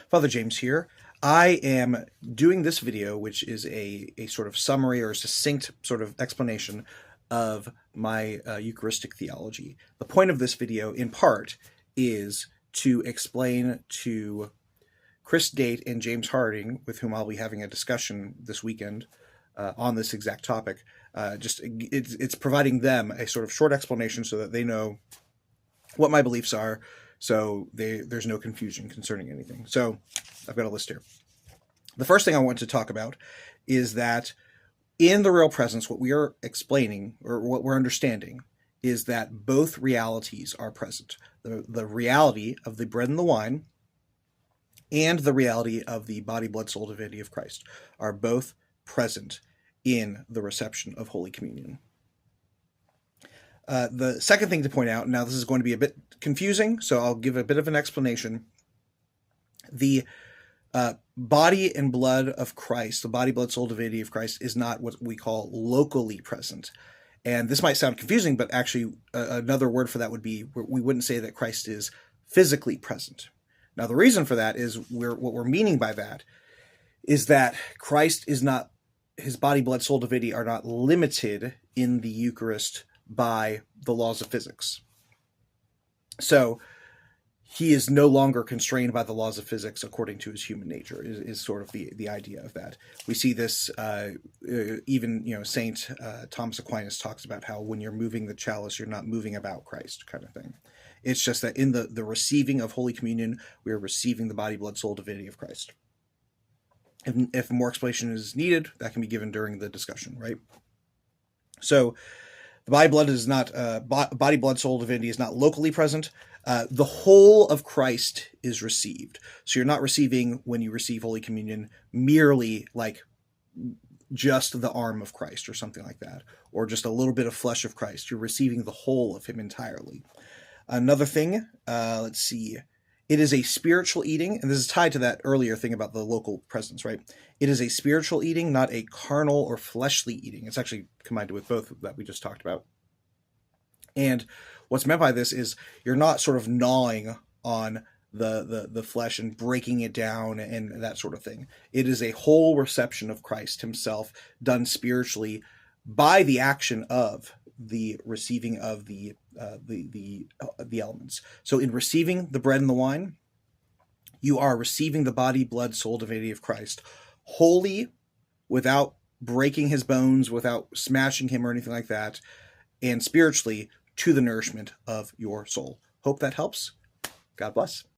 Father James here. I am doing this video, which is a sort of summary or succinct sort of explanation of my Eucharistic theology. The point of this video, in part, is to explain to Chris Date and James Harding, with whom I'll be having a discussion this weekend on this exact topic. It's providing them a sort of short explanation so that they know what my beliefs are, so there's no confusion concerning anything. So I've got a list here. The first thing I want to talk about is that in the real presence, what we are explaining, or what we're understanding, is that both realities are present. The reality of the bread and the wine and the reality of the body, blood, soul, divinity of Christ are both present in the reception of Holy Communion. The second thing to point out, now this is going to be a bit confusing, so I'll give a bit of an explanation. The body and blood of Christ, the body, blood, soul, divinity of Christ, is not what we call locally present. And this might sound confusing, but actually another word for that would be, we wouldn't say that Christ is physically present. Now, the reason for that is what we're meaning by that is that Christ is not, his body, blood, soul, divinity are not limited in the Eucharist by the laws of physics. So he is no longer constrained by the laws of physics according to his human nature, is sort of the idea of that. We see this even, Saint Thomas Aquinas talks about how when you're moving the chalice, you're not moving about Christ, kind of thing. It's just that in the receiving of Holy Communion, we are receiving the body, blood, soul, divinity of Christ. If more explanation is needed, that can be given during the discussion, right? So the body, blood, soul, divinity is not locally present. The whole of Christ is received. So you're not receiving, when you receive Holy Communion, merely like just the arm of Christ or something like that, or just a little bit of flesh of Christ. You're receiving the whole of him entirely. Another thing, let's see. It is a spiritual eating, and this is tied to that earlier thing about the local presence, right? It is a spiritual eating, not a carnal or fleshly eating. It's actually combined with both that we just talked about. And what's meant by this is you're not sort of gnawing on the flesh and breaking it down and that sort of thing. It is a whole reception of Christ himself done spiritually by the action of the receiving of the elements. So in receiving the bread and the wine, you are receiving the body, blood, soul, divinity of Christ wholly, without breaking his bones, without smashing him or anything like that, and spiritually to the nourishment of your soul. Hope that helps. God bless.